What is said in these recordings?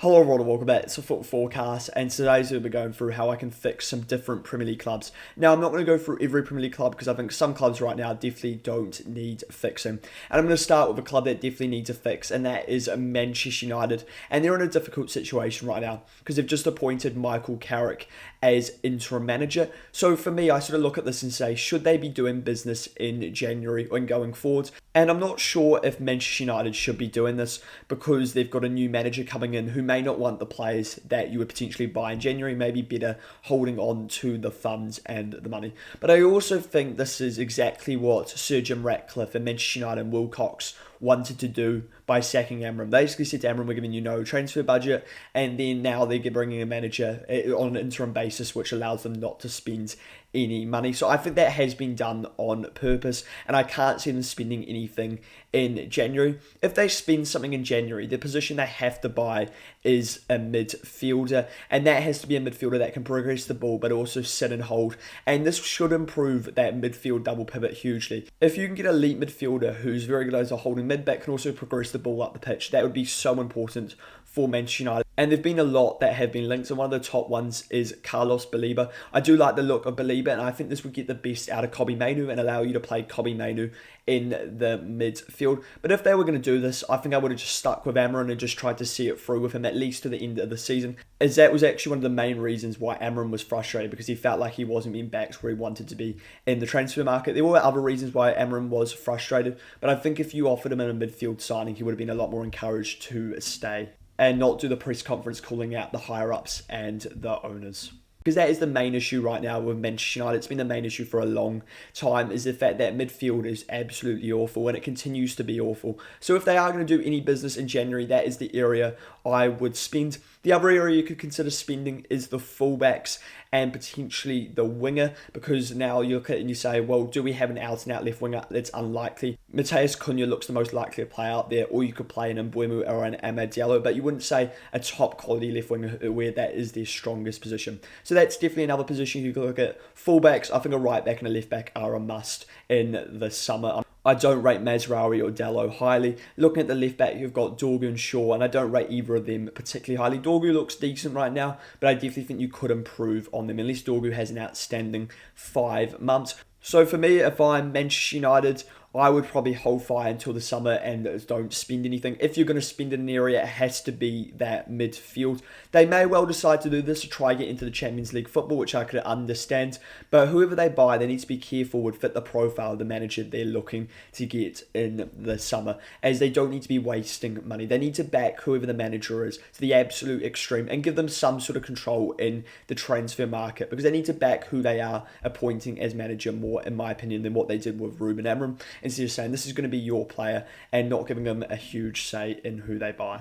Hello everyone and welcome back to Foot Forecast, and today's we'll be going through how I can fix some different Premier League clubs. Now I'm not going to go through every Premier League club because I think some clubs right now definitely don't need fixing. And I'm going to start with a club that definitely needs a fix, and that is Manchester United. And they're in a difficult situation right now because they've just appointed Michael Carrick as interim manager. So for me, I sort of look at this and say, should they be doing business in January and going forward? And I'm not sure if Manchester United should be doing this because they've got a new manager coming in who may not want the players that you would potentially buy in January, maybe better holding on to the funds and the money. But I also think this is exactly what Sir Jim Ratcliffe and Manchester United and Wilcox wanted to do by sacking Amram. They basically said to Amram, we're giving you no transfer budget, and then now they're bringing a manager on an interim basis, which allows them not to spend any money. So I think that has been done on purpose, and I can't see them spending anything in January. If they spend something in January, the position they have to buy is a midfielder, and that has to be a midfielder that can progress the ball but also sit and hold, and this should improve that midfield double pivot hugely. If you can get an elite midfielder who's very good as a holding mid but can also progress the ball up the pitch, that would be so important for Manchester United. And there've been a lot that have been linked, and one of the top ones is Carlos Baleba. I do like the look of Baleba, and I think this would get the best out of Kobbie Mainoo and allow you to play Kobbie Mainoo in the midfield. But if they were going to do this, I think I would have just stuck with Amram and just tried to see it through with him at least to the end of the season, as that was actually one of the main reasons why Amram was frustrated, because he felt like he wasn't being backed where he wanted to be in the transfer market. There were other reasons why Amram was frustrated, but I think if you offered him in a midfield signing, he would have been a lot more encouraged to stay and not do the press conference calling out the higher-ups and the owners. Because that is the main issue right now with Manchester United. It's been the main issue for a long time, is the fact that midfield is absolutely awful and it continues to be awful. So if they are going to do any business in January, that is the area I would spend. The other area you could consider spending is the fullbacks and potentially the winger, because now you look at it and you say, well, do we have an out-and-out left winger? That's unlikely. Matheus Cunha looks the most likely to play out there, or you could play an Mbeumo or an Amad Diallo, but you wouldn't say a top-quality left winger where that is their strongest position. So that's definitely another position you could look at. Fullbacks, I think a right back and a left back are a must in the summer. I don't rate Mazraoui or Dalot highly. Looking at the left back, you've got Dorgu and Shaw, and I don't rate either of them particularly highly. Dorgu looks decent right now, but I definitely think you could improve on them, unless Dorgu has an outstanding 5 months. So for me, if I'm Manchester United, I would probably hold fire until the summer and don't spend anything. If you're going to spend in an area, it has to be that midfield. They may well decide to do this to try get into the Champions League football, which I could understand. But whoever they buy, they need to be careful would fit the profile of the manager they're looking to get in the summer, as they don't need to be wasting money. They need to back whoever the manager is to the absolute extreme and give them some sort of control in the transfer market, because they need to back who they are appointing as manager more, in my opinion, than what they did with Ruben Amorim, instead of saying this is going to be your player and not giving them a huge say in who they buy.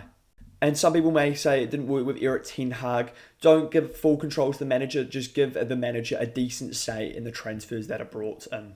And some people may say it didn't work with Erik ten Hag. Don't give full control to the manager, just give the manager a decent say in the transfers that are brought in.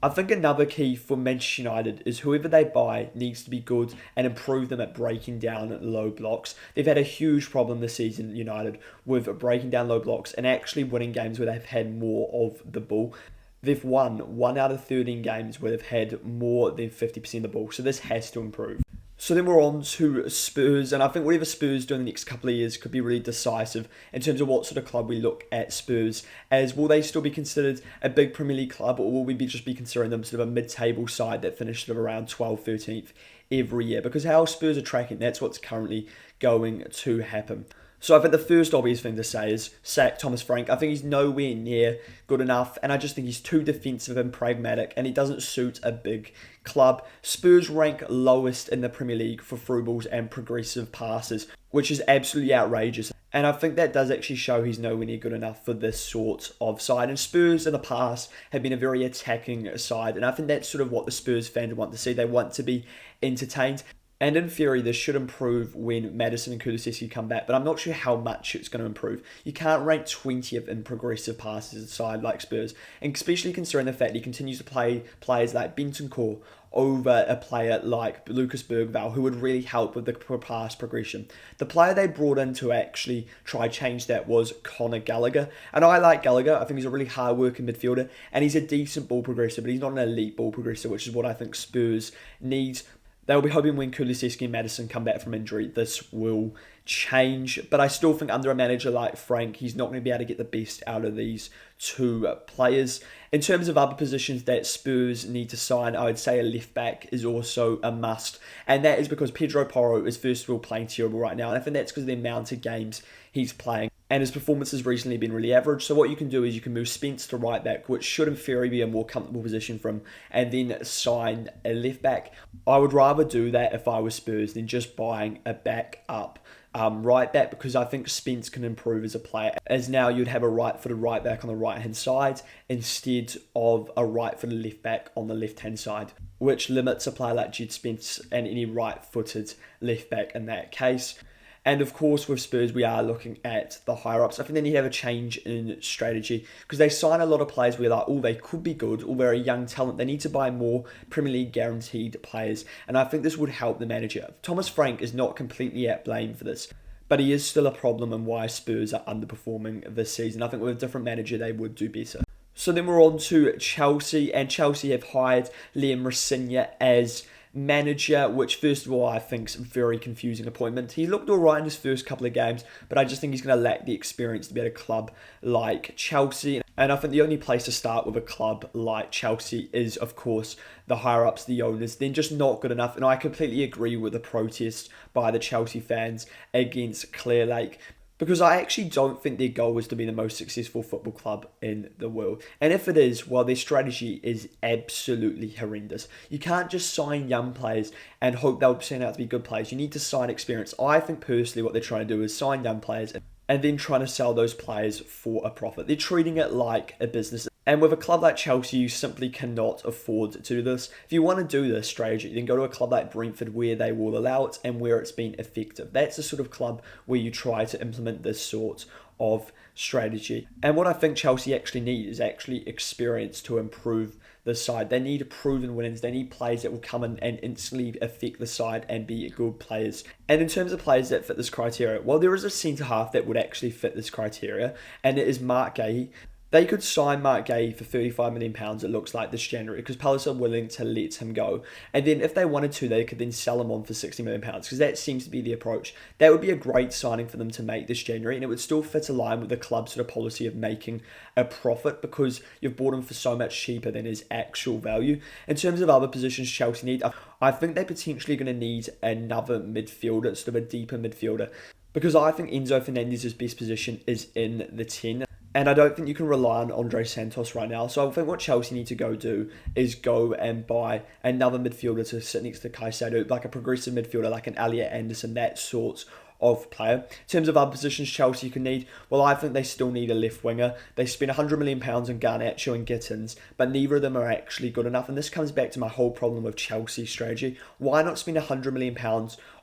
I think another key for Manchester United is whoever they buy needs to be good and improve them at breaking down low blocks. They've had a huge problem this season, United, with breaking down low blocks and actually winning games where they've had more of the ball. They've won 1 out of 13 games where they've had more than 50% of the ball, so this has to improve. So then we're on to Spurs, and I think whatever Spurs do in the next couple of years could be really decisive in terms of what sort of club we look at Spurs as. Will they still be considered a big Premier League club, or will we just be considering them sort of a mid-table side that finished sort of around 12th, 13th every year? Because how Spurs are tracking, that's what's currently going to happen. So I think the first obvious thing to say is sack Thomas Frank. I think he's nowhere near good enough, and I just think he's too defensive and pragmatic, and he doesn't suit a big club. Spurs rank lowest in the Premier League for through balls and progressive passes, which is absolutely outrageous. And I think that does actually show he's nowhere near good enough for this sort of side. And Spurs in the past have been a very attacking side, and I think that's sort of what the Spurs fans want to see. They want to be entertained. And in theory, this should improve when Maddison and Kulusevski come back, but I'm not sure how much it's going to improve. You can't rank 20th in progressive passes a side like Spurs, and especially considering the fact he continues to play players like Bentancur over a player like Lucas Bergvall, who would really help with the pass progression. The player they brought in to actually try change that was Conor Gallagher, and I like Gallagher. I think he's a really hard-working midfielder, and he's a decent ball progressor, but he's not an elite ball progressor, which is what I think Spurs needs. They'll be hoping when Kulusevski and Maddison come back from injury, this will change. But I still think under a manager like Frank, he's not going to be able to get the best out of these two players. In terms of other positions that Spurs need to sign, I would say a left back is also a must. And that is because Pedro Porro is first of all playing terrible right now. And I think that's because of the amount of games he's playing. And his performance has recently been really average. So what you can do is you can move Spence to right back, which should in theory be a more comfortable position for him, and then sign a left back. I would rather do that if I was Spurs than just buying a backup right back, because I think Spence can improve as a player, as now you'd have a right-footed right back on the right-hand side instead of a right-footed left back on the left-hand side, which limits a player like Jed Spence and any right-footed left back in that case. And of course, with Spurs, we are looking at the higher-ups. I think they need to have a change in strategy because they sign a lot of players where like, oh, they could be good, or they're a young talent. They need to buy more Premier League guaranteed players. And I think this would help the manager. Thomas Frank is not completely at blame for this, but he is still a problem and why Spurs are underperforming this season. I think with a different manager, they would do better. So then we're on to Chelsea, and Chelsea have hired Liam Rosenior as manager, which first of all I think is a very confusing appointment. He looked alright in his first couple of games, but I just think he's going to lack the experience to be at a club like Chelsea. And I think the only place to start with a club like Chelsea is, of course, the higher-ups, the owners. They're just not good enough, and I completely agree with the protest by the Chelsea fans against Clear Lake, because I actually don't think their goal is to be the most successful football club in the world. And if it is, well, their strategy is absolutely horrendous. You can't just sign young players and hope they'll turn out to be good players. You need to sign experience. I think personally what they're trying to do is sign young players and then trying to sell those players for a profit. They're treating it like a business. And with a club like Chelsea, you simply cannot afford to do this. If you want to do this strategy, then go to a club like Brentford where they will allow it and where it's been effective. That's the sort of club where you try to implement this sort of strategy. And what I think Chelsea actually need is actually experience to improve the side. They need proven winners. They need players that will come in and instantly affect the side and be good players. And in terms of players that fit this criteria, well, there is a centre-half that would actually fit this criteria, and it is Mark Gahey. They could sign Mark Gahey for £35 million, it looks like, this January, because Palace are willing to let him go. And then if they wanted to, they could then sell him on for £60 million, because that seems to be the approach. That would be a great signing for them to make this January, and it would still fit in line with the club's sort of policy of making a profit, because you've bought him for so much cheaper than his actual value. In terms of other positions Chelsea need, I think they're potentially going to need another midfielder, sort of a deeper midfielder, because I think Enzo Fernandez's best position is in the 10. And I don't think you can rely on Andre Santos right now. So I think what Chelsea need to go do is go and buy another midfielder to sit next to Caicedo, like a progressive midfielder, like an Elliot Anderson, that sort of player. In terms of other positions Chelsea can need, well, I think they still need a left winger. They spent £100 million on Garnacho and Gittins, but neither of them are actually good enough. And this comes back to my whole problem with Chelsea's strategy. Why not spend £100 million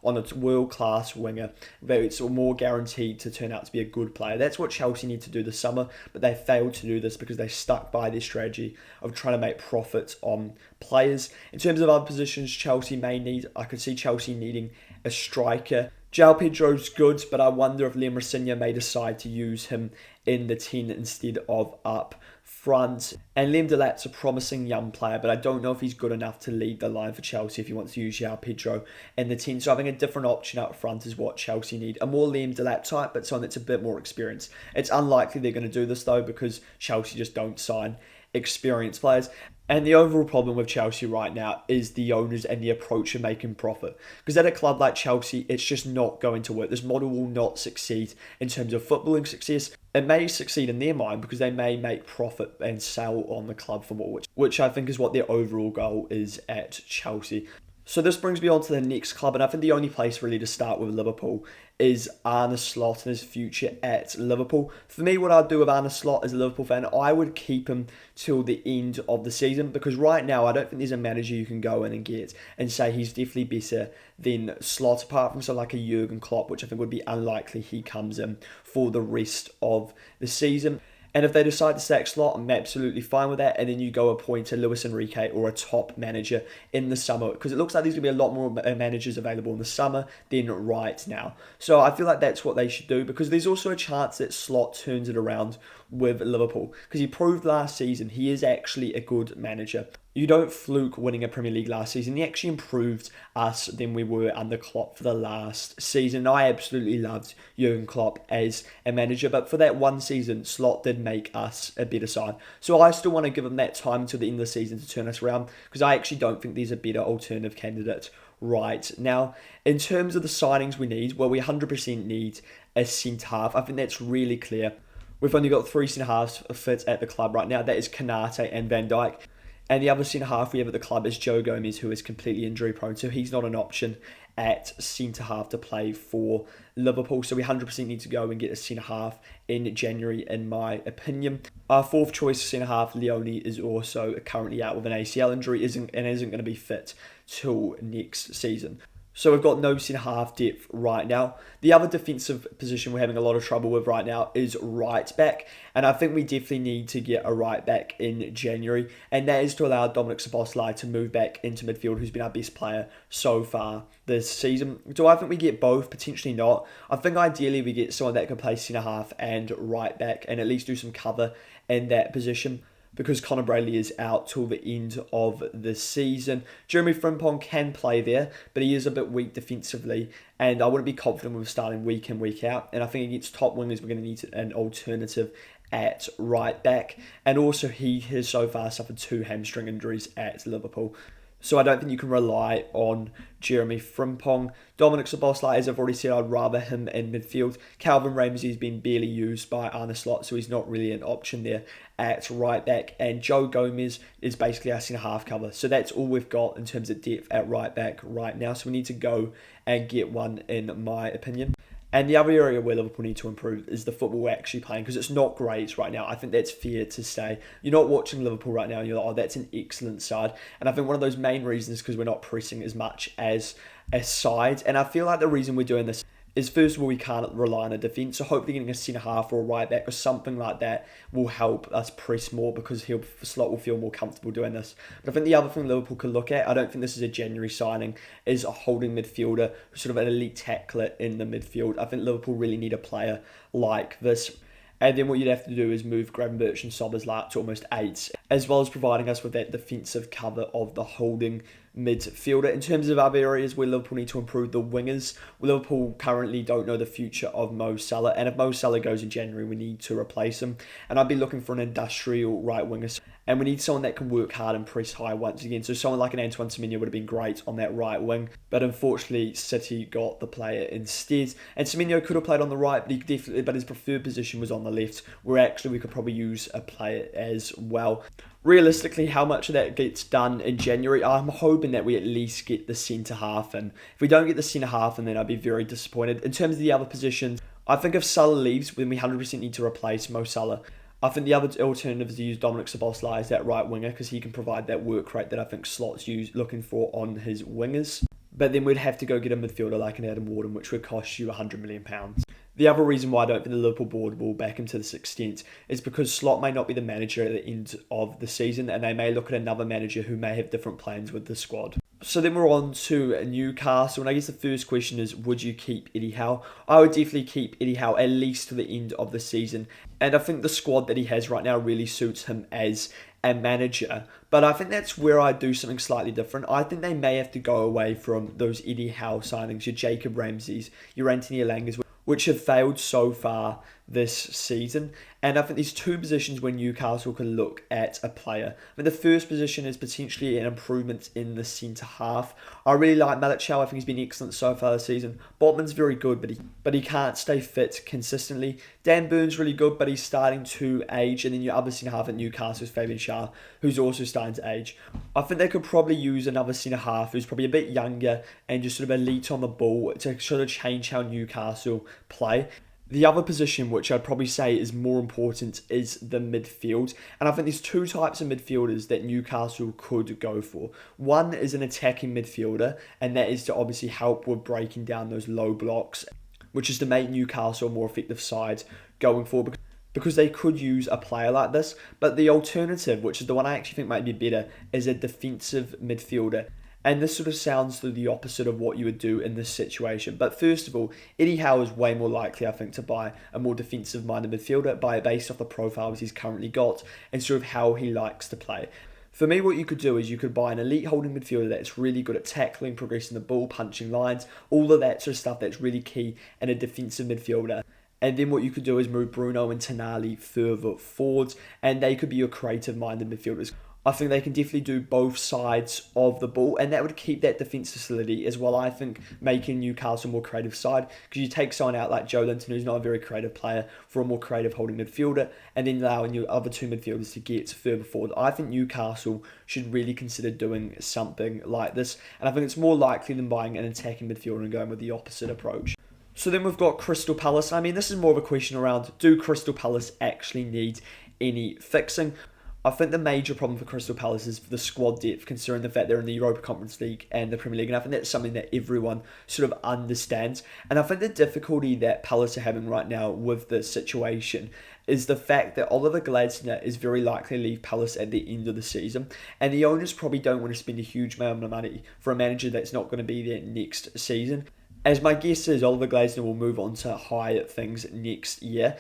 on a world-class winger where it's more guaranteed to turn out to be a good player? That's what Chelsea need to do this summer, but they failed to do this because they stuck by their strategy of trying to make profits on players. In terms of other positions Chelsea may need, I could see Chelsea needing a striker. João Pedro's good, but I wonder if Liam Rosenior may decide to use him in the 10 instead of up front. And Liam Delap's a promising young player, but I don't know if he's good enough to lead the line for Chelsea if he wants to use João Pedro in the 10. So having a different option up front is what Chelsea need. A more Liam Delap type, but someone that's a bit more experienced. It's unlikely they're going to do this though, because Chelsea just don't sign experienced players. And the overall problem with Chelsea right now is the owners and the approach of making profit. Because at a club like Chelsea, it's just not going to work. This model will not succeed in terms of footballing success. It may succeed in their mind because they may make profit and sell on the club for more, which I think is what their overall goal is at Chelsea. So this brings me on to the next club, and I think the only place really to start with Liverpool is Arne Slot and his future at Liverpool. For me, what I'd do with Arne Slot as a Liverpool fan, I would keep him till the end of the season, because right now I don't think there's a manager you can go in and get and say he's definitely better than Slot, apart from someone like a Jurgen Klopp, which I think would be unlikely he comes in for the rest of the season. And if they decide to sack Slot, I'm absolutely fine with that. And then you go appoint a Luis Enrique or a top manager in the summer, because it looks like there's going to be a lot more managers available in the summer than right now. So I feel like that's what they should do, because there's also a chance that Slot turns it around with Liverpool, because he proved last season he is actually a good manager. You don't fluke winning a Premier League last season. He actually improved us than we were under Klopp for the last season. I absolutely loved Jurgen Klopp as a manager, but for that one season, Slot did make us a better side. So I still want to give him that time until the end of the season to turn us around, because I actually don't think there's a better alternative candidate right now. In terms of the signings we need, well, we 100% need a centre-half. I think that's really clear. We've only got 3 centre-halves fit at the club right now. That is Kanate and Van Dijk. And the other centre-half we have at the club is Joe Gomez, who is completely injury-prone, so he's not an option at centre-half to play for Liverpool. So we 100% need to go and get a centre-half in January, in my opinion. Our fourth choice centre-half, Leone, is also currently out with an ACL injury isn't going to be fit till next season. So we've got no centre-half depth right now. The other defensive position we're having a lot of trouble with right now is right back. And I think we definitely need to get a right back in January. And that is to allow Dominic Szoboszlai to move back into midfield, who's been our best player so far this season. Do I think we get both? Potentially not. I think ideally we get someone that can play centre-half and right back and at least do some cover in that position, because Conor Bradley is out till the end of the season. Jeremy Frimpong can play there, but he is a bit weak defensively, and I wouldn't be confident with starting week in, week out. And I think against top wingers, we're going to need an alternative at right back. And also, he has so far suffered 2 hamstring injuries at Liverpool. So I don't think you can rely on Jeremy Frimpong. Dominic Szoboszlai, as I've already said, I'd rather him in midfield. Calvin Ramsey has been barely used by Arne Slot, so he's not really an option there at right back. And Joe Gomez is basically our centre-half cover. So that's all we've got in terms of depth at right back right now. So we need to go and get one, in my opinion. And the other area where Liverpool need to improve is the football we're actually playing, because it's not great right now. I think that's fair to say. You're not watching Liverpool right now and you're like, oh, that's an excellent side. And I think one of those main reasons is because we're not pressing as much as a side. And I feel like the reason we're doing this is, first of all, we can't rely on a defence. So hopefully getting a centre-half or a right-back or something like that will help us press more, because Slot will feel more comfortable doing this. But I think the other thing Liverpool could look at, I don't think this is a January signing, is a holding midfielder, sort of an elite tackler in the midfield. I think Liverpool really need a player like this. And then what you'd have to do is move Gravenberch and Szoboszlai up to almost 8, as well as providing us with that defensive cover of the holding midfielder. In terms of other areas where Liverpool need to improve, the wingers. Liverpool currently don't know the future of Mo Salah, and if Mo Salah goes in January, we need to replace him. And I'd be looking for an industrial right winger. And we need someone that can work hard and press high once again. So someone like an Antoine Semenyo would have been great on that right wing. But unfortunately, City got the player instead. And Semenyo could have played on the right, but his preferred position was on the left, where actually we could probably use a player as well. Realistically, how much of that gets done in January? I'm hoping that we at least get the centre-half. And if we don't get the centre-half, then I'd be very disappointed. In terms of the other positions, I think if Salah leaves, then we 100% need to replace Mo Salah. I think the other alternative is to use Dominic Szoboszlai as that right winger, because he can provide that work rate that I think Slot's looking for on his wingers. But then we'd have to go get a midfielder like an Adam Wharton, which would cost you £100 million. The other reason why I don't think the Liverpool board will back him to this extent is because Slot may not be the manager at the end of the season, and they may look at another manager who may have different plans with the squad. So then we're on to Newcastle, and I guess the first question is, would you keep Eddie Howe? I would definitely keep Eddie Howe at least to the end of the season, and I think the squad that he has right now really suits him as a manager. But I think that's where I do something slightly different. I think they may have to go away from those Eddie Howe signings, your Jacob Ramseys, your Anthony Elangas, which have failed so far this season. And I think there's 2 positions where Newcastle can look at a player. I mean, the first position is potentially an improvement in the centre-half. I really like Malichal. I think he's been excellent so far this season. Botman's very good, but he can't stay fit consistently. Dan Burn's really good, but he's starting to age. And then your other centre-half at Newcastle is Fabian Schär, who's also starting to age. I think they could probably use another centre-half who's probably a bit younger and just sort of elite on the ball to sort of change how Newcastle play. The other position, which I'd probably say is more important, is the midfield. And I think there's 2 types of midfielders that Newcastle could go for. One is an attacking midfielder, and that is to obviously help with breaking down those low blocks, which is to make Newcastle a more effective side going forward, because they could use a player like this. But the alternative, which is the one I actually think might be better, is a defensive midfielder. And this sort of sounds to the opposite of what you would do in this situation. But first of all, Eddie Howe is way more likely, I think, to buy a more defensive-minded midfielder based off the profiles he's currently got and sort of how he likes to play. For me, what you could do is you could buy an elite holding midfielder that's really good at tackling, progressing the ball, punching lines, all of that sort of stuff that's really key in a defensive midfielder. And then what you could do is move Bruno and Tonali further forwards, and they could be your creative-minded midfielders. I think they can definitely do both sides of the ball, and that would keep that defence facility as well. I think making Newcastle a more creative side, because you take someone out like Joe Linton, who's not a very creative player, for a more creative holding midfielder, and then allowing your other two midfielders to get further forward. I think Newcastle should really consider doing something like this, and I think it's more likely than buying an attacking midfielder and going with the opposite approach. So then we've got Crystal Palace. I mean, this is more of a question around, do Crystal Palace actually need any fixing? I think the major problem for Crystal Palace is the squad depth, considering the fact they're in the Europa Conference League and the Premier League, and I think that's something that everyone sort of understands. And I think the difficulty that Palace are having right now with this situation is the fact that Oliver Glasner is very likely to leave Palace at the end of the season, and the owners probably don't want to spend a huge amount of money for a manager that's not going to be there next season. As my guess is, Oliver Glasner will move on to higher things next year.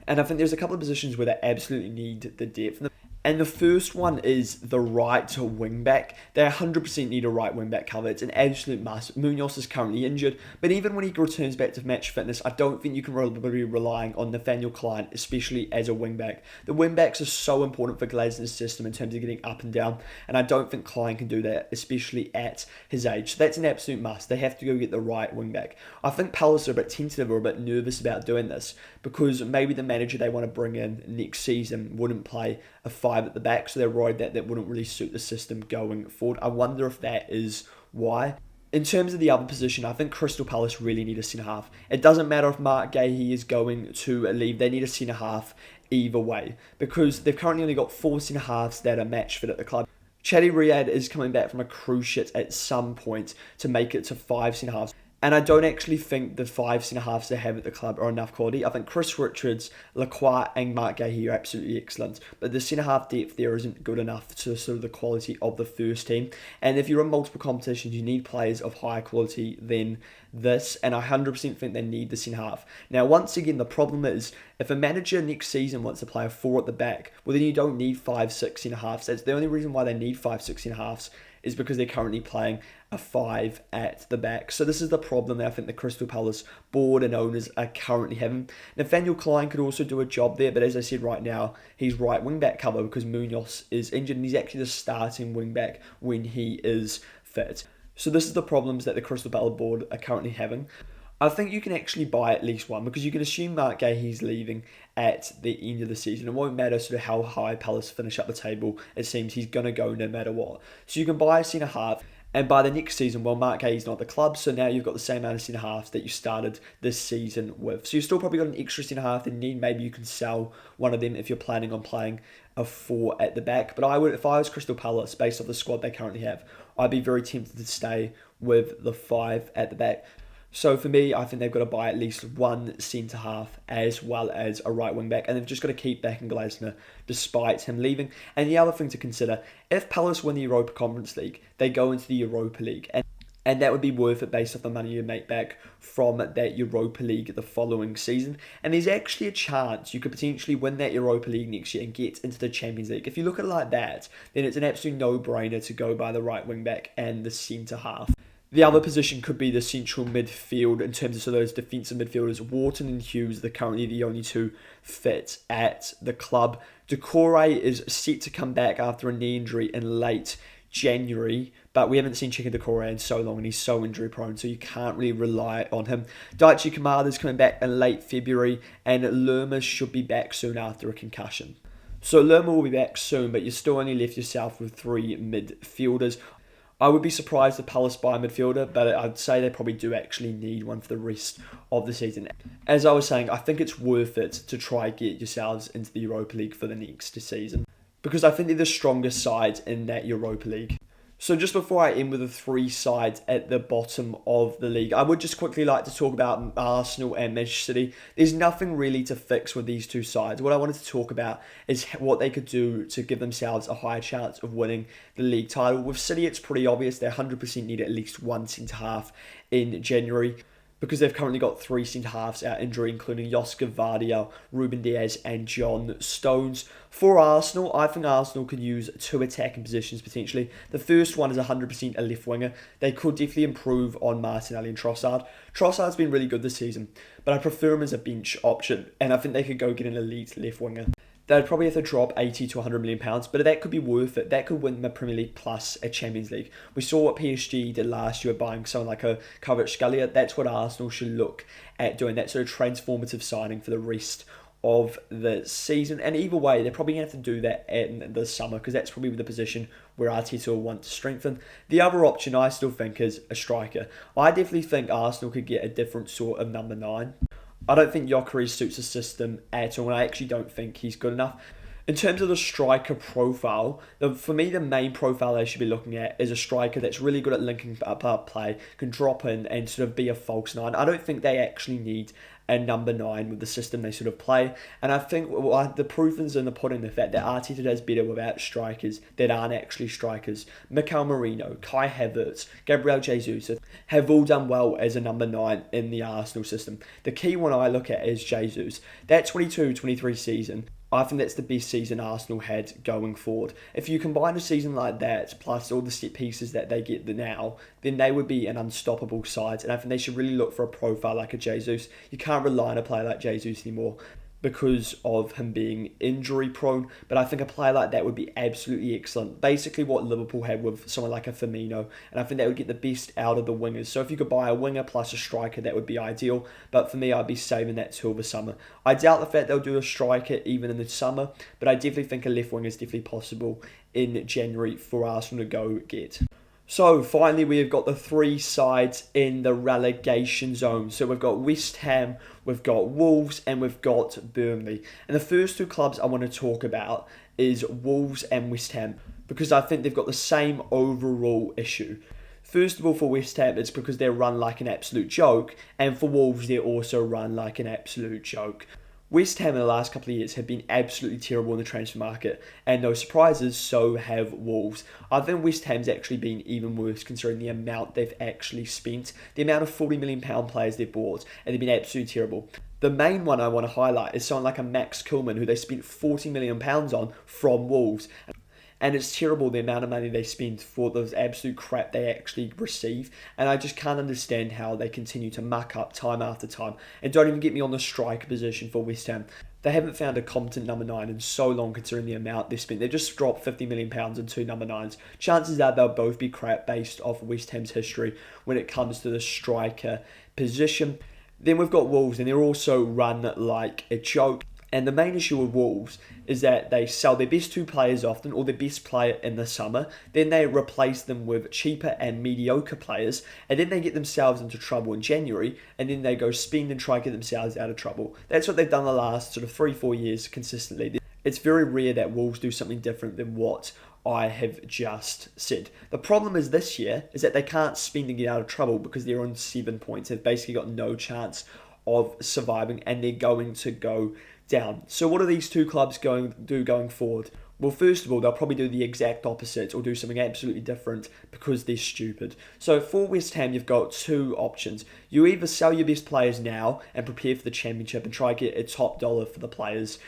And I think there's a couple of positions where they absolutely need the depth. And the first one is the right wing back. They 100% need a right wing back cover. It's an absolute must. Munoz is currently injured, but even when he returns back to match fitness, I don't think you can really be relying on Nathaniel Klein, especially as a wing back. The wing backs are so important for Glasner's system in terms of getting up and down, and I don't think Klein can do that, especially at his age. So that's an absolute must. They have to go get the right wing back. I think Palace are a bit tentative or a bit nervous about doing this because maybe the manager they want to bring in next season wouldn't play a 5 at the back, so they're worried that that wouldn't really suit the system going forward. I wonder if that is why. In terms of the other position, I think Crystal Palace really need a centre-half. It doesn't matter if Mark Gahey is going to leave, they need a centre-half either way, because they've currently only got 4 centre-halves that are match fit at the club. Chatty Riyad is coming back from a cruise ship at some point to make it to 5 centre-halves. And I don't actually think the 5 centre-halves they have at the club are enough quality. I think Chris Richards, Lacroix and Mark Gahey are absolutely excellent. But the centre-half depth there isn't good enough to sort of the quality of the first team. And if you're in multiple competitions, you need players of higher quality than this. And I 100% think they need the centre-half. Now, once again, the problem is, if a manager next season wants to play a 4 at the back, well, then you don't need 5, 6 centre-halves. That's the only reason why they need 5, 6 centre-halves is because they're currently playing a 5 at the back. So this is the problem that I think the Crystal Palace board and owners are currently having. Nathaniel Klein could also do a job there, but as I said right now, he's right wing back cover because Munoz is injured and he's actually the starting wing back when he is fit. So this is the problems that the Crystal Palace board are currently having. I think you can actually buy at least one because you can assume Mark Gahey's leaving at the end of the season. It won't matter sort of how high Palace finish up the table. It seems he's going to go no matter what. So you can buy a centre-half, and by the next season, well, Mark Gahey's not at the club, so now you've got the same amount of centre-halves that you started this season with. So you've still probably got an extra centre-half that you need. Maybe you can sell one of them if you're planning on playing a 4 at the back. But I would, if I was Crystal Palace, based off the squad they currently have, I'd be very tempted to stay with the 5 at the back. So for me, I think they've got to buy at least one centre-half as well as a right wing-back. And they've just got to keep backing Glasner despite him leaving. And the other thing to consider, if Palace win the Europa Conference League, they go into the Europa League. And that would be worth it based off the money you make back from that Europa League the following season. And there's actually a chance you could potentially win that Europa League next year and get into the Champions League. If you look at it like that, then it's an absolute no-brainer to go by the right wing-back and the centre-half. The other position could be the central midfield in terms of so those defensive midfielders. Wharton and Hughes are currently the only two fit at the club. Decore is set to come back after a knee injury in late January, but we haven't seen Chicken Decore in so long and he's so injury prone, so you can't really rely on him. Daichi Kamada's coming back in late February, and Lerma should be back soon after a concussion. So Lerma will be back soon, but you still only left yourself with 3 midfielders. I would be surprised if Palace buy a midfielder, but I'd say they probably do actually need one for the rest of the season. As I was saying, I think it's worth it to try get yourselves into the Europa League for the next season, because I think they're the strongest side in that Europa League. So just before I end with the 3 sides at the bottom of the league, I would just quickly like to talk about Arsenal and Manchester City. There's nothing really to fix with these 2 sides. What I wanted to talk about is what they could do to give themselves a higher chance of winning the league title. With City, it's pretty obvious. They 100% need at least one centre-half in January. because they've currently got three centre-halves out injury, including Joska Vardiel, Ruben Diaz and John Stones. For Arsenal, I think Arsenal could use two attacking positions potentially. The first one is 100% a left winger. They could definitely improve on Martinelli and Trossard. Trossard's been really good this season, but I prefer him as a bench option, and I think they could go get an elite left winger. They'd probably have to drop 80 to 100 million pounds, but that could be worth it. That could win the Premier League plus a Champions League. We saw what PSG did last year buying someone like a Kvaratskhelia. That's what Arsenal should look at doing, that sort of transformative signing for the rest of the season. And either way, they're probably going to have to do that in the summer, because that's probably the position where Arteta will want to strengthen. The other option I still think is a striker. I definitely think Arsenal could get a different sort of number 9. I don't think Gyökeres suits the system at all, and I actually don't think he's good enough. In terms of the striker profile, for me, the main profile they should be looking at is a striker that's really good at linking up play, can drop in and sort of be a false 9. I don't think they actually need a number 9 with the system they sort of play. And I think the proof is in the pudding, the fact that Arteta does better without strikers that aren't actually strikers. Mikel Merino, Kai Havertz, Gabriel Jesus have all done well as a number 9 in the Arsenal system. The key one I look at is Jesus. That 22-23 season, I think that's the best season Arsenal had going forward. If you combine a season like that, plus all the set pieces that they get now, then they would be an unstoppable side. And I think they should really look for a profile like a Jesus. You can't rely on a player like Jesus anymore because of him being injury prone, but I think a player like that would be absolutely excellent. Basically what Liverpool had with someone like a Firmino, and I think that would get the best out of the wingers. So if you could buy a winger plus a striker, that would be ideal, but for me, I'd be saving that till the summer. I doubt the fact they'll do a striker even in the summer, but I definitely think a left winger is definitely possible in January for Arsenal to go get. So finally, we have got the three sides in the relegation zone. So we've got West Ham, we've got Wolves, and we've got Burnley. And the first two clubs I want to talk about is Wolves and West Ham, because I think they've got the same overall issue. First of all, for West Ham, it's because they're run like an absolute joke, and for Wolves, they're also run like an absolute joke. West Ham in the last couple of years have been absolutely terrible in the transfer market, and no surprises, so have Wolves. I think West Ham's actually been even worse considering the amount they've actually spent, the amount of £40 million players they've bought, and they've been absolutely terrible. The main one I want to highlight is someone like a Max Kuhlman, who they spent £40 million on from Wolves. And it's terrible the amount of money they spend for the absolute crap they actually receive. And I just can't understand how they continue to muck up time after time. And don't even get me on the striker position for West Ham. They haven't found a competent number 9 in so long considering the amount they've spent. They just dropped £50 million in two number 9s. Chances are they'll both be crap based off West Ham's history when it comes to the striker position. Then we've got Wolves, and they're also run like a joke. And the main issue with Wolves is that they sell their best two players often, or their best player in the summer. Then they replace them with cheaper and mediocre players. And then they get themselves into trouble in January. And then they go spend and try to get themselves out of trouble. That's what they've done the last sort of 3-4 years consistently. It's very rare that Wolves do something different than what I have just said. The problem is this year is that they can't spend and get out of trouble because they're on 7 points. They've basically got no chance of surviving, and they're going to go down. So what are these two clubs going to do going forward? Well, first of all, they'll probably do the exact opposite or do something absolutely different because they're stupid. So for West Ham, you've got two options. You either sell your best players now and prepare for the Championship and try to get a top dollar for the players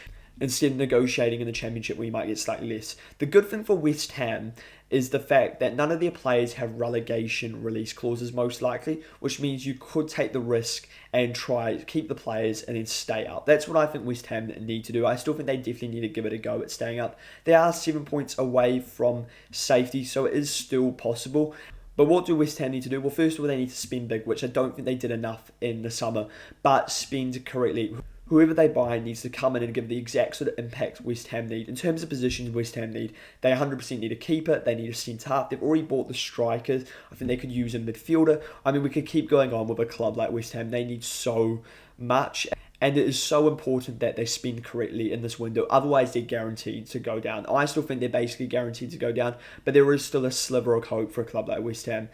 instead of negotiating in the Championship where you might get slightly less. The good thing for West Ham is the fact that none of their players have relegation release clauses most likely, which means you could take the risk and try to keep the players and then stay up. That's what I think West Ham need to do. I still think they definitely need to give it a go at staying up. They are 7 points away from safety, so it is still possible. But what do West Ham need to do? Well, first of all, they need to spend big, which I don't think they did enough in the summer, but spend correctly. Whoever they buy needs to come in and give the exact sort of impact West Ham need. In terms of positions West Ham need, they 100% need a keeper, they need a centre-half. They've already bought the strikers. I think they could use a midfielder. I mean, we could keep going on with a club like West Ham. They need so much. And it is so important that they spend correctly in this window. Otherwise, they're guaranteed to go down. I still think they're basically guaranteed to go down. But there is still a sliver of hope for a club like West Ham.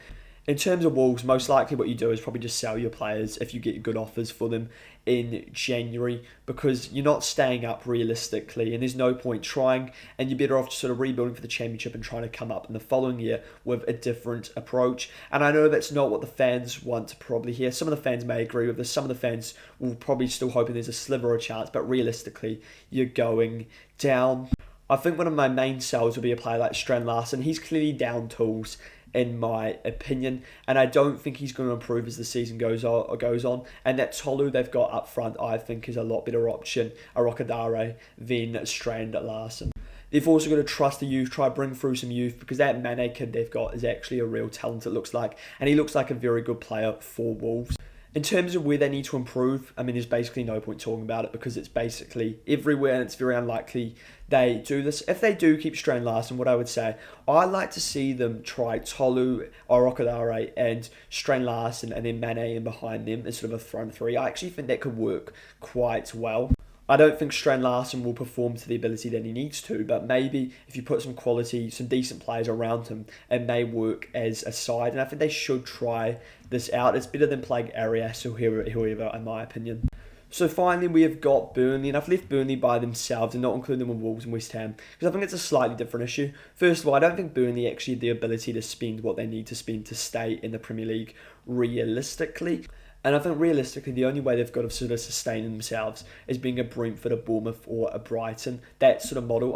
In terms of Wolves, most likely what you do is probably just sell your players if you get good offers for them in January, because you're not staying up realistically and there's no point trying, and you're better off just sort of rebuilding for the championship and trying to come up in the following year with a different approach. And I know that's not what the fans want to probably hear. Some of the fans may agree with this. Some of the fans will probably still hoping there's a sliver of chance, but realistically, you're going down. I think one of my main sells will be a player like Strand Larsen. He's clearly down tools, in my opinion, and I don't think he's going to improve as the season goes on. And that Tolu they've got up front, I think, is a lot better option, Arokadare, than Strand Larsen. They've also got to trust the youth, try to bring through some youth, because that Mane kid they've got is actually a real talent, it looks like, and he looks like a very good player for Wolves. In terms of where they need to improve, I mean, there's basically no point talking about it because it's basically everywhere and it's very unlikely they do this. If they do keep Strand Larsen, what I would say, I'd like to see them try Tolu, Arokadare and Strand Larsen and then Mane in behind them as sort of a front three. I actually think that could work quite well. I don't think Strand Larsen will perform to the ability that he needs to, but maybe if you put some quality, some decent players around him, it may work as a side. And I think they should try this out. It's better than playing Arias or whoever, in my opinion. So finally, we have got Burnley, and I've left Burnley by themselves and not including them with Wolves and West Ham, because I think it's a slightly different issue. First of all, I don't think Burnley actually have the ability to spend what they need to spend to stay in the Premier League realistically. And I think realistically, the only way they've got to sort of sustain themselves is being a Brentford, a Bournemouth, or a Brighton. That sort of model,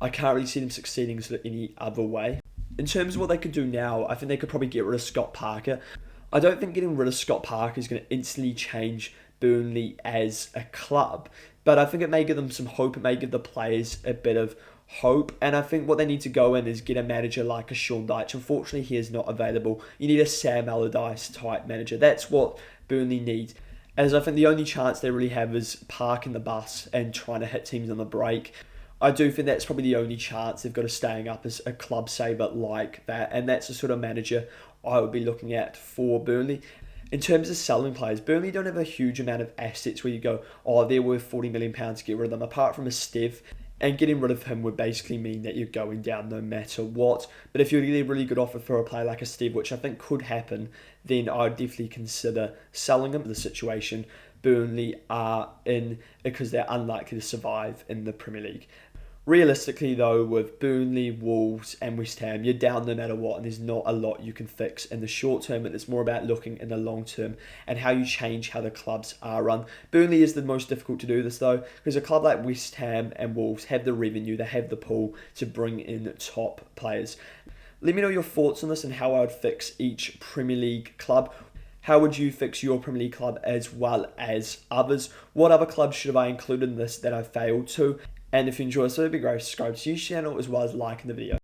I can't really see them succeeding sort of any other way. In terms of what they could do now, I think they could probably get rid of Scott Parker. I don't think getting rid of Scott Parker is going to instantly change Burnley as a club, but I think it may give them some hope. It may give the players a bit of hope, and I think what they need to go in is get a manager like a Sean Dyche. Unfortunately, he is not available. You need a Sam Allardyce type manager. That's what Burnley need, as I think the only chance they really have is parking the bus and trying to hit teams on the break. I do think that's probably the only chance they've got of staying up as a club saver like that, and that's the sort of manager I would be looking at for Burnley. In terms of selling players, Burnley don't have a huge amount of assets where you go, oh, they're worth £40 million to get rid of them, apart from a Steve. And getting rid of him would basically mean that you're going down no matter what. But if you get a really good offer for a player like a Steve, which I think could happen, then I would definitely consider selling him. The situation Burnley are in, because they're unlikely to survive in the Premier League. Realistically, though, with Burnley, Wolves and West Ham, you're down no matter what, and there's not a lot you can fix in the short term, and it's more about looking in the long term and how you change how the clubs are run. Burnley is the most difficult to do this, though, because a club like West Ham and Wolves have the revenue, they have the pool to bring in top players. Let me know your thoughts on this and how I would fix each Premier League club. How would you fix your Premier League club as well as others? What other clubs should have I included in this that I failed to? And if you enjoy this, it would be great to subscribe to this channel as well as liking the video.